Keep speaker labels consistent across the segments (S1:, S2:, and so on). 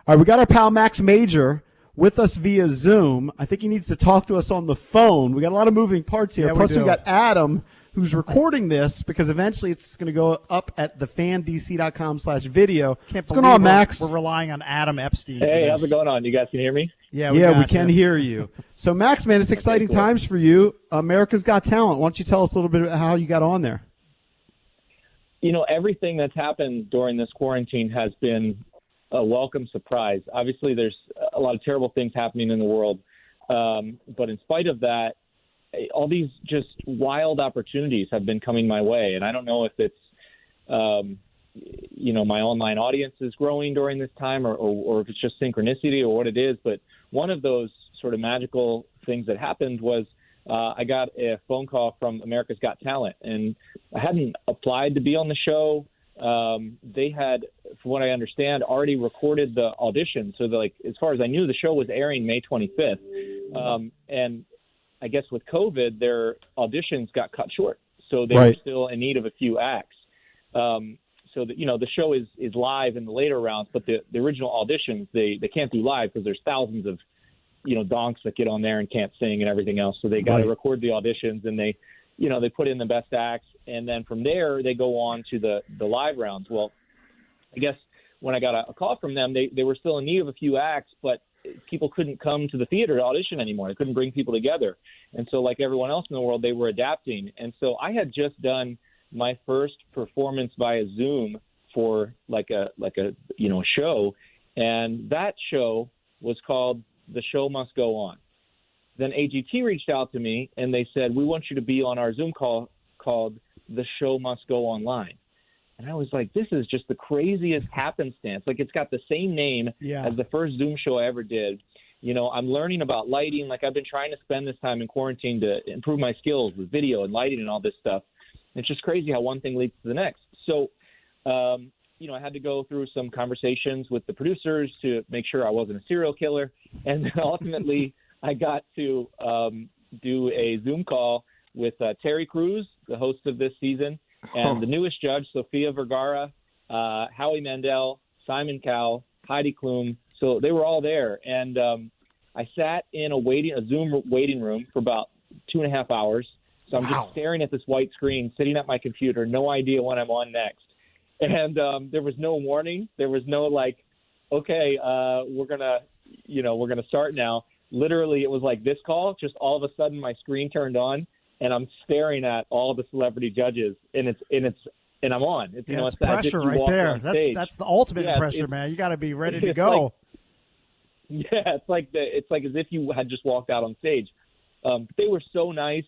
S1: All right, we got our pal Max Major with us via Zoom. I think he needs to talk to us on the phone. We got a lot of moving parts here.
S2: Yeah,
S1: Plus, we got Adam, who's recording this because eventually it's going to go up at thefandc.com/video. What's going on, Max?
S2: We're relying on Adam Epstein.
S3: Hey, how's it going on? You guys can hear me?
S2: Yeah,
S1: we can hear you. So, Max, man, it's exciting times for you. America's Got Talent. Why don't you tell us a little bit about how you got on there?
S3: You know, everything that's happened during this quarantine has been a welcome surprise. Obviously, there's a lot of terrible things happening in the world. But in spite of that, all these just wild opportunities have been coming my way. And I don't know if it's, my online audience is growing during this time or if it's just synchronicity or what it is. But one of those sort of magical things that happened was I got a phone call from America's Got Talent. And I hadn't applied to be on the show. They had, from what I understand, already recorded the audition. So, as far as I knew, the show was airing May 25th. And I guess with COVID, their auditions got cut short. So they were still in need of a few acts. The show is live in the later rounds, but the original auditions, they can't do live because there's thousands of, donks that get on there and can't sing and everything else. So they got to record the auditions and they put in the best acts. And then from there, they go on to the live rounds. Well, I guess when I got a call from them, they were still in need of a few acts, but people couldn't come to the theater to audition anymore. They couldn't bring people together. And so like everyone else in the world, they were adapting. And so I had just done my first performance via Zoom for like a show. And that show was called The Show Must Go On. Then AGT reached out to me and they said, we want you to be on our Zoom call called The Show Must Go Online. And I was like, this is just the craziest happenstance. Like, it's got the same name as the first Zoom show I ever did. I'm learning about lighting. Like, I've been trying to spend this time in quarantine to improve my skills with video and lighting and all this stuff. It's just crazy how one thing leads to the next. So, I had to go through some conversations with the producers to make sure I wasn't a serial killer. And then ultimately I got to do a Zoom call with Terry Crews, the host of this season, and the newest judge, Sofia Vergara, Howie Mandel, Simon Cowell, Heidi Klum. So they were all there. And I sat in a Zoom waiting room for about 2.5 hours. So I'm just staring at this white screen, sitting at my computer, no idea when I'm on next. And there was no warning. There was no okay, we're gonna start now. Literally, it was like this call. Just all of a sudden, my screen turned on, and I'm staring at all the celebrity judges, and I'm on.
S2: It's pressure right there. That's the ultimate pressure, man. You got to be ready to go.
S3: It's like as if you had just walked out on stage. They were so nice,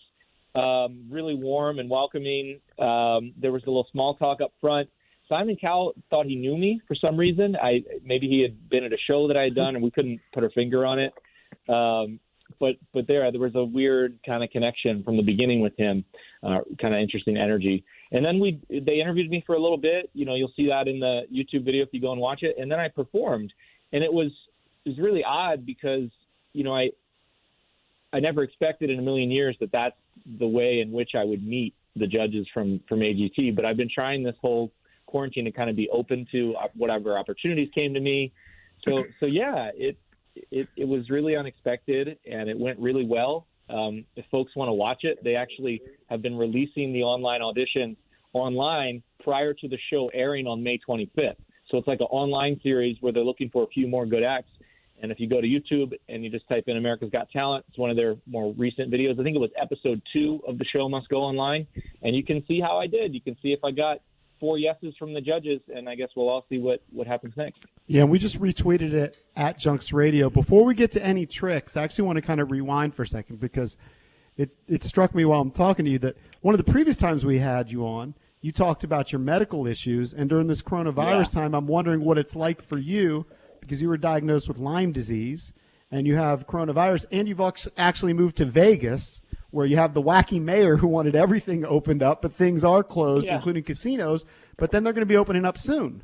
S3: really warm and welcoming. There was a little small talk up front. Simon Cowell thought he knew me for some reason. Maybe he had been at a show that I had done, and we couldn't put our finger on it. But there was a weird kind of connection from the beginning with him, kind of interesting energy. And then they interviewed me for a little bit. You'll see that in the YouTube video if you go and watch it. And then I performed, and it was really odd because I never expected in a million years that that's the way in which I would meet the judges from AGT. But I've been trying this whole quarantine to kind of be open to whatever opportunities came to me. So yeah, it was really unexpected, and it went really well. If folks want to watch it, they actually have been releasing the online auditions online prior to the show airing on May 25th. So it's like an online series where they're looking for a few more good acts. And if you go to YouTube and you just type in America's Got Talent, it's one of their more recent videos. I think it was episode 2 of The Show Must Go Online. And you can see how I did. You can see if I got 4 yeses from the judges, and I guess we'll all see what happens next.
S1: Yeah, and we just retweeted it at Junks Radio. Before we get to any tricks, I actually want to kind of rewind for a second because it struck me while I'm talking to you that one of the previous times we had you on, you talked about your medical issues, and during this coronavirus time, I'm wondering what it's like for you because you were diagnosed with Lyme disease, and you have coronavirus, and you've actually moved to Vegas, where you have the wacky mayor who wanted everything opened up, but things are closed, including casinos, but then they're going to be opening up soon.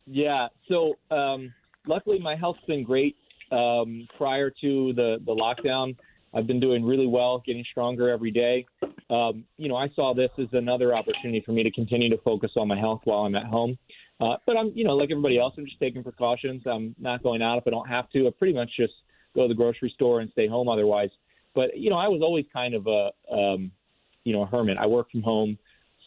S3: Yeah, so luckily my health's been great. Prior to the lockdown, I've been doing really well, getting stronger every day. I saw this as another opportunity for me to continue to focus on my health while I'm at home. But I'm, like everybody else, I'm just taking precautions. I'm not going out if I don't have to. I pretty much just go to the grocery store and stay home otherwise. But, I was always kind of a hermit. I work from home,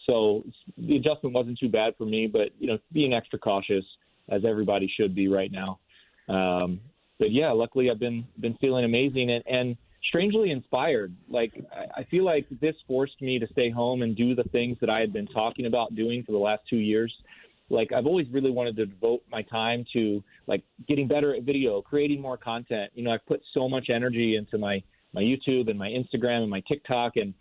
S3: so the adjustment wasn't too bad for me. But, being extra cautious, as everybody should be right now. But, yeah, luckily I've been feeling amazing and strangely inspired. Like, I feel like this forced me to stay home and do the things that I had been talking about doing for the last 2 years. Like, I've always really wanted to devote my time to, like, getting better at video, creating more content. I've put so much energy into my YouTube and my Instagram and my TikTok, and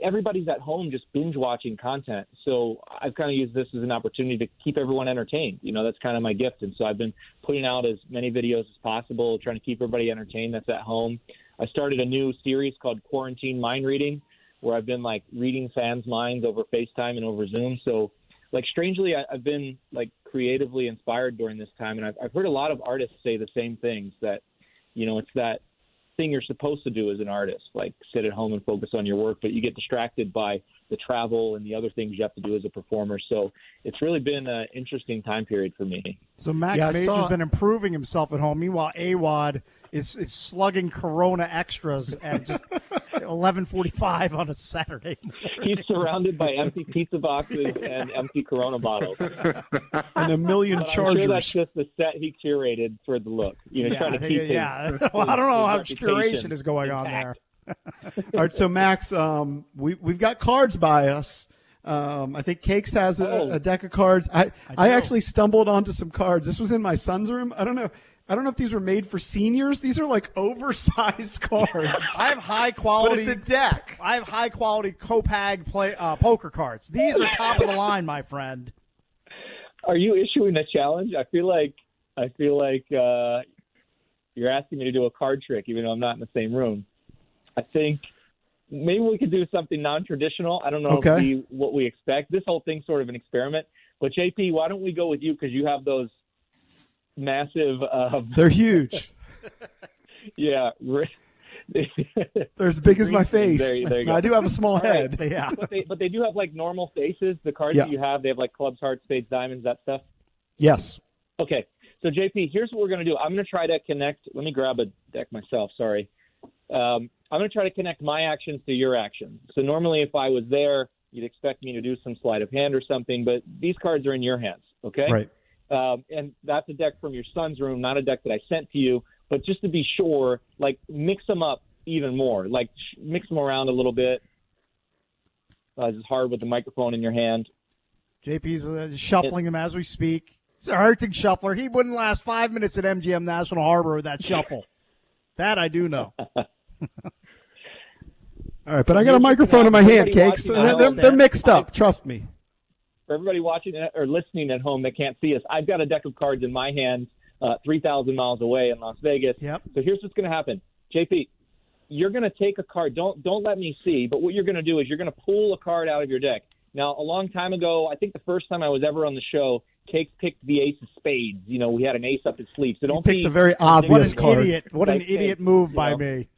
S3: everybody's at home just binge watching content. So I've kind of used this as an opportunity to keep everyone entertained. That's kind of my gift. And so I've been putting out as many videos as possible, trying to keep everybody entertained that's at home. I started a new series called Quarantine Mind Reading, where I've been like reading fans' minds over FaceTime and over Zoom. So like strangely, I've been like creatively inspired during this time. And I've heard a lot of artists say the same things, that, it's that thing you're supposed to do as an artist, like sit at home and focus on your work, but you get distracted by the travel and the other things you have to do as a performer. So it's really been an interesting time period for me.
S2: So Max Major's been improving himself at home. Meanwhile, AWOD is slugging Corona extras at just 11:45 on a Saturday morning.
S3: He's surrounded by empty pizza boxes and empty Corona bottles.
S1: And a million Chargers.
S3: I'm sure that's just the set he curated for the look. Trying to keep his
S2: well, I don't know how much curation is going on there.
S1: All right, so Max, we've got cards by us. I think Cakes has a deck of cards. I actually stumbled onto some cards. This was in my son's room. I don't know if these were made for seniors. These are like oversized cards.
S2: I have high quality.
S1: But it's a deck.
S2: I have high quality Copag poker cards. These are top of the line, my friend.
S3: Are you issuing a challenge? I feel like you're asking me to do a card trick, even though I'm not in the same room. I think maybe we could do something non-traditional. I don't know what we expect. This whole thing's sort of an experiment. But JP, why don't we go with you, because you have those massive.
S1: They're huge.
S3: Yeah.
S1: They're as big as my face.
S3: There you go.
S1: I do have a small head.
S3: Right.
S1: Yeah.
S3: But they do have like normal faces. The cards that you have, they have like clubs, hearts, spades, diamonds, that stuff.
S1: Yes.
S3: Okay. So JP, here's what we're going to do. I'm going to try to connect. Let me grab a deck myself. Sorry. I'm going to try to connect my actions to your actions. So normally if I was there, you'd expect me to do some sleight of hand or something, but these cards are in your hands. Okay.
S1: Right.
S3: And that's a deck from your son's room, not a deck that I sent to you. But just to be sure, like mix them up even more, like mix them around a little bit. It's hard with the microphone in your hand.
S2: JP's shuffling them as we speak. He's a hurting shuffler. He wouldn't last 5 minutes at MGM National Harbor with that shuffle. That I do know.
S1: All right, but I got a microphone in my hand, Cakes. They're mixed up. Trust me.
S3: For everybody watching or listening at home that can't see us, I've got a deck of cards in my hands 3,000 miles away in Las Vegas.
S2: Yep.
S3: So here's what's going to happen. JP, you're going to take a card. Don't let me see, but what you're going to do is you're going to pull a card out of your deck. Now, a long time ago, I think the first time I was ever on the show, Cakes picked the ace of spades. We had an ace up his sleeve. So don't
S1: picked a very obvious card.
S2: What an idiot move by me.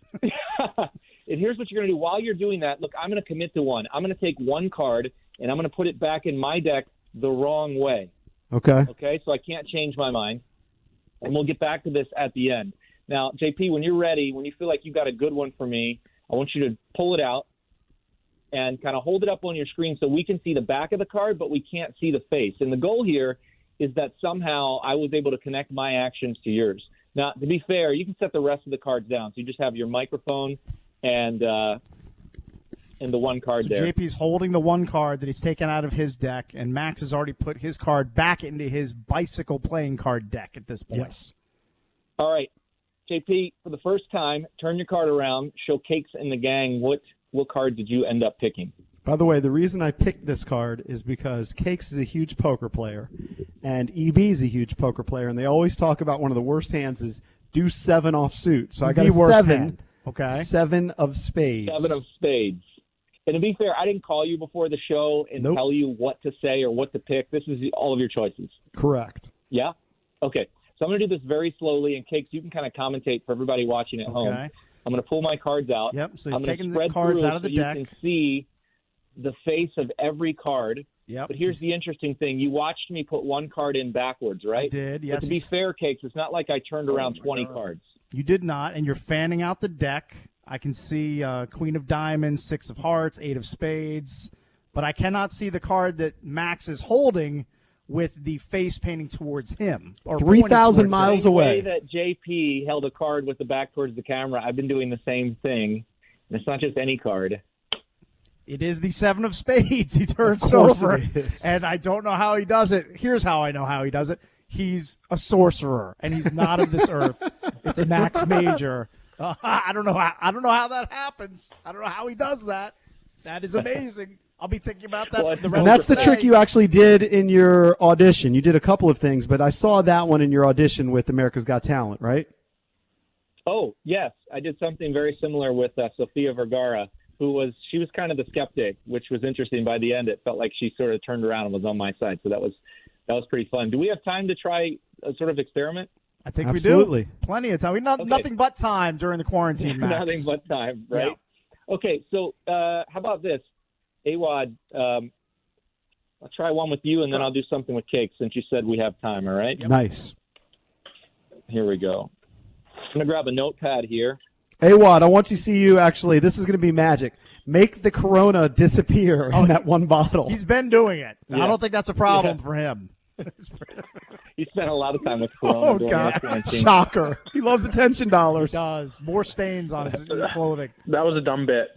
S3: And here's what you're going to do. While you're doing that, look, I'm going to commit to one. I'm going to take one card, and I'm going to put it back in my deck the wrong way.
S1: Okay.
S3: Okay, so I can't change my mind. And we'll get back to this at the end. Now, JP, when you're ready, when you feel like you've got a good one for me, I want you to pull it out and kind of hold it up on your screen so we can see the back of the card, but we can't see the face. And the goal here is that somehow I was able to connect my actions to yours. Now, to be fair, you can set the rest of the cards down. So you just have your microphone and the one card there.
S2: JP's holding the one card that he's taken out of his deck, and Max has already put his card back into his bicycle playing card deck at this point.
S1: Yes.
S3: All right. JP, for the first time, turn your card around, show Cakes and the gang what card did you end up picking?
S1: By the way, the reason I picked this card is because Cakes is a huge poker player, and EB is a huge poker player, and they always talk about one of the worst hands is deuce 7 offsuit. So I got a 7.
S2: Hand. Okay.
S1: 7 of spades.
S3: 7 of spades. And to be fair, I didn't call you before the show and tell you what to say or what to pick. This is all of your choices.
S1: Correct.
S3: Yeah? Okay. So I'm going to do this very slowly, and Cakes, you can kind of commentate for everybody watching at home. I'm going to pull my cards out.
S2: Yep, so he's
S3: I'm
S2: taking the cards out of the deck.
S3: You can see the face of every card
S2: Yep.
S3: But here's the interesting thing. You watched me put one card in backwards, right?
S2: I did, yes.
S3: But to be fair, Cakes, it's not like I turned around 20 cards.
S2: You did not, and you're fanning out the deck. I can see Queen of Diamonds, 6 of Hearts, 8 of Spades, but I cannot see the card that Max is holding with the face painting towards him. Or
S1: 3,000 miles away.
S3: The way that JP held a card with the back towards the camera, I've been doing the same thing. And it's not just any card.
S2: It is the 7 of Spades. He turns it over,
S1: it is.
S2: and I don't know how he does it. Here's how I know how he does it. He's a sorcerer, and he's not of this earth. It's Max Major. I don't know how that happens. I don't know how he does that. That is amazing. I'll be thinking about that.
S1: And that's the trick you actually did in your audition. You did a couple of things, but I saw that one in your audition with America's Got Talent, right?
S3: Oh, yes. I did something very similar with Sofia Vergara, she was kind of the skeptic, which was interesting. By the end, it felt like she sort of turned around and was on my side. So that was pretty fun. Do we have time to try a sort of experiment?
S2: I think
S1: Absolutely.
S2: we do. Plenty of time. Nothing but time during the quarantine, Max.
S3: Nothing but time, right?
S2: Yeah.
S3: Okay, so how about this? AWOD, I'll try one with you, and then I'll do something with Cake since you said we have time, all right?
S1: Yep. Nice.
S3: Here we go. I'm going to grab a notepad here.
S1: AWOD, I want to see you actually. This is going to be magic. Make the Corona disappear in that one bottle.
S2: He's been doing it.
S3: Yeah.
S2: I don't think that's a problem for him.
S3: He spent a lot of time with Corona.
S1: Oh,
S3: during
S1: God.
S3: that quarantine.
S1: Shocker. He loves attention dollars.
S2: He does. More stains on his clothing.
S4: That was a dumb bit.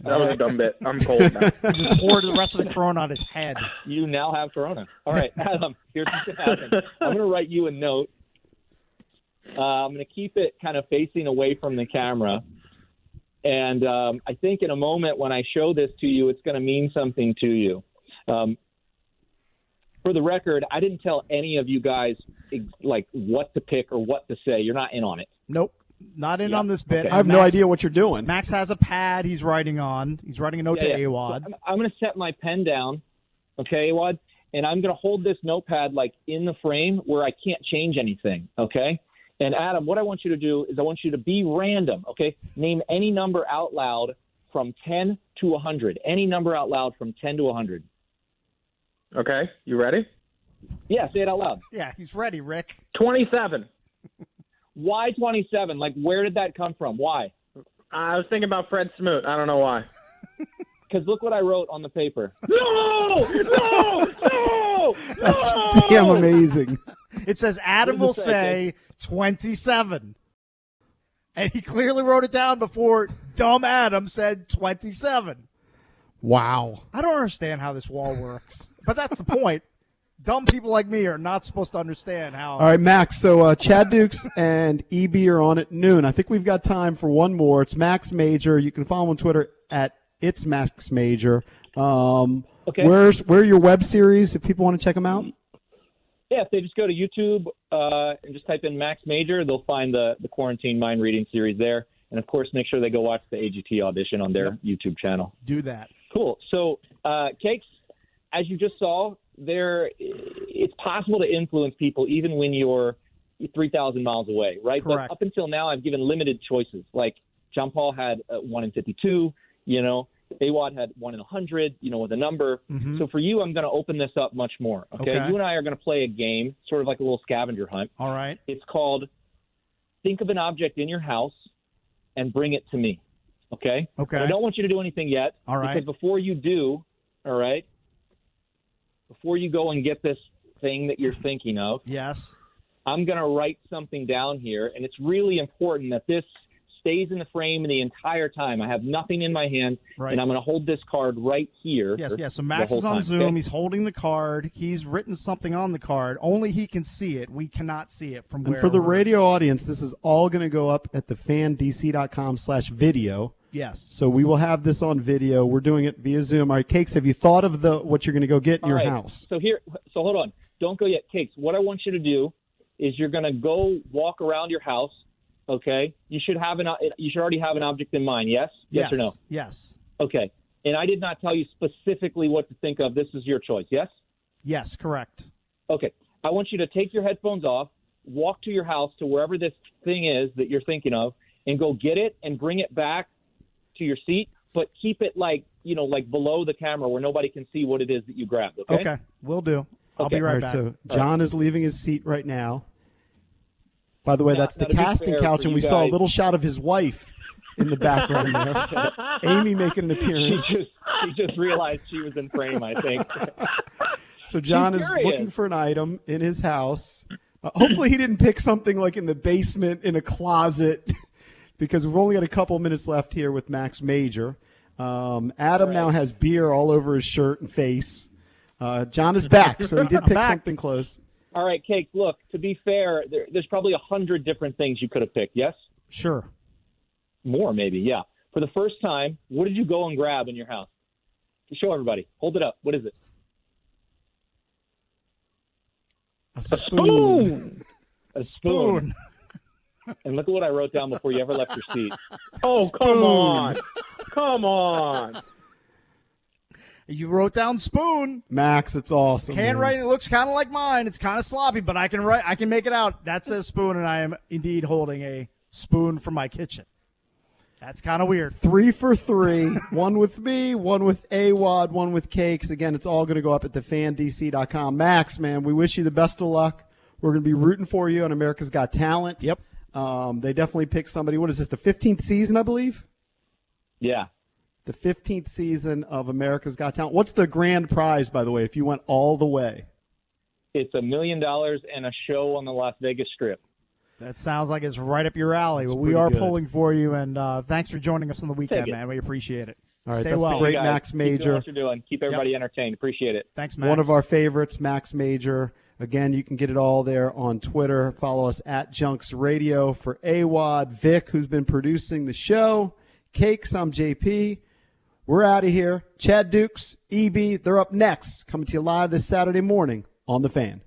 S4: I'm cold now.
S2: He just poured the rest of the Corona on his head.
S3: You now have Corona. All right, Adam, here's what's going to happen. I'm going to write you a note. I'm going to keep it kind of facing away from the camera. And I think in a moment when I show this to you, it's going to mean something to you. For the record, I didn't tell any of you guys like what to pick or what to say. You're not in on it.
S2: Nope. Not in on this bit.
S3: Okay.
S1: I have no idea what you're doing.
S2: Max has a pad he's writing on. He's writing a note to AWOD.
S3: So I'm going to set my pen down, okay, AWOD? And I'm going to hold this notepad like in the frame where I can't change anything, okay? And Adam, what I want you to do is I want you to be random, okay? Name any number out loud from 10 to 100. Any number out loud from 10 to 100.
S4: Okay, you ready?
S3: Yeah, say it out loud.
S2: Yeah, he's ready, Rick.
S4: 27.
S3: Why 27? Like, where did that come from? Why?
S4: I was thinking about Fred Smoot. I don't know why.
S3: Because look what I wrote on the paper.
S4: No!
S1: That's damn amazing.
S2: It says Adam will say 27. And he clearly wrote it down before dumb Adam said 27.
S1: Wow.
S2: I don't understand how this wall works. But that's the point. Dumb people like me are not supposed to understand how.
S1: All right, Max. So Chad Dukes and EB are on at noon. I think we've got time for one more. It's Max Major. You can follow him on Twitter at It's Max Major.
S3: Okay.
S1: Where are your web series if people want to check them out?
S3: Yeah, if they just go to YouTube and just type in Max Major, they'll find the Quarantine Mind Reading series there. And, of course, make sure they go watch the AGT audition on their YouTube channel.
S2: Do that.
S3: Cool. So, Cakes, as you just saw, it's possible to influence people even when you're 3,000 miles away, right?
S2: Correct.
S3: But up until now, I've given limited choices. Like John Paul had 1 in 52, AWOD had 1 in 100, with a number.
S2: Mm-hmm.
S3: So for you, I'm going to open this up much more, okay? You and I are going to play a game, sort of like a little scavenger hunt.
S2: All right.
S3: It's called Think of an Object in Your House and Bring It to Me, okay?
S2: Okay.
S3: And I don't want you to do anything yet.
S2: All right.
S3: Because before you do, all right, before you go and get this thing that you're thinking of,
S2: Yes.
S3: I'm going to write something down here, and it's really important that this stays in the frame the entire time. I have nothing in my hand, and I'm going to hold this card right here.
S2: Yes. So Max is on Zoom. Okay? He's holding the card. He's written something on the card. Only he can see it. We cannot see it from where.
S1: And for the radio audience, this is all going to go up at thefandc.com/video.
S2: Yes.
S1: So we will have this on video. We're doing it via Zoom. All right, Cakes, have you thought of what you're going to go get in your house?
S3: So hold on. Don't go yet, Cakes. What I want you to do is you're going to go walk around your house. Okay, you should already have an object in mind. Yes? Yes or no?
S2: Yes.
S3: Okay. And I did not tell you specifically what to think of. This is your choice. Yes?
S2: Yes, correct.
S3: Okay. I want you to take your headphones off, walk to your house to wherever this thing is that you're thinking of, and go get it and bring it back to your seat but keep it like below the camera where nobody can see what it is that you grabbed. Okay.
S2: Okay, will do. I'll
S3: Okay.
S2: be right
S1: All right,
S2: back.
S1: so John is leaving his seat right now. By the way,
S3: Now-
S1: that's
S3: now
S1: the
S3: to be
S1: casting
S3: fair
S1: couch,
S3: for
S1: and we
S3: you
S1: saw a
S3: guys-
S1: little shot of his wife in the background there. Amy making an appearance.
S3: She just realized she was in frame, I think.
S1: So John is
S3: curious.
S1: looking for an item in his house. Hopefully he didn't pick something like in the basement, in a closet, because we've only got a couple minutes left here with Max Major. Adam now has beer all over his shirt and face. John is back, so he did pick something close.
S3: All right, Cake, look, to be fair, there's probably 100 different things you could have picked, yes?
S2: Sure.
S3: More, maybe, yeah. For the first time, what did you go and grab in your house? Show everybody. Hold it up. What is it?
S1: A spoon.
S3: A spoon. And look at what I wrote down before you ever left your seat.
S4: Oh, come on. Come on.
S2: You wrote down spoon.
S1: Max, it's awesome. man.
S2: Handwriting looks kind of like mine. It's kind of sloppy, but I can write. I can make it out. That says spoon, and I am indeed holding a spoon from my kitchen. That's kind of weird.
S1: 3 for 3. One with me, one with AWOD, one with Cakes. Again, it's all going to go up at thefandc.com. Max, man, we wish you the best of luck. We're going to be rooting for you on America's Got Talent.
S2: Yep.
S1: They definitely picked somebody. What is this, the 15th season, I believe?
S3: Yeah.
S1: The 15th season of America's Got Talent. What's the grand prize, by the way, if you went all the way?
S3: It's $1 million and a show on the Las Vegas Strip.
S2: That sounds like it's right up your alley.
S1: That's
S2: Well, we
S1: pretty
S2: are
S1: good.
S2: pulling for you, and thanks for joining us on the weekend,
S3: Take it.
S2: man. We appreciate it.
S1: All right,
S2: Stay
S1: that's
S2: well.
S1: the great
S3: You guys,
S1: Max
S3: keep doing
S1: Major.
S3: what you're doing. Keep everybody entertained. Appreciate it.
S2: Thanks, Max.
S1: One of our favorites, Max Major. Again, you can get it all there on Twitter. Follow us at Junks Radio. For AWOD, Vic, who's been producing the show, Cakes, I'm JP. We're out of here. Chad Dukes, EB, they're up next. Coming to you live this Saturday morning on The Fan.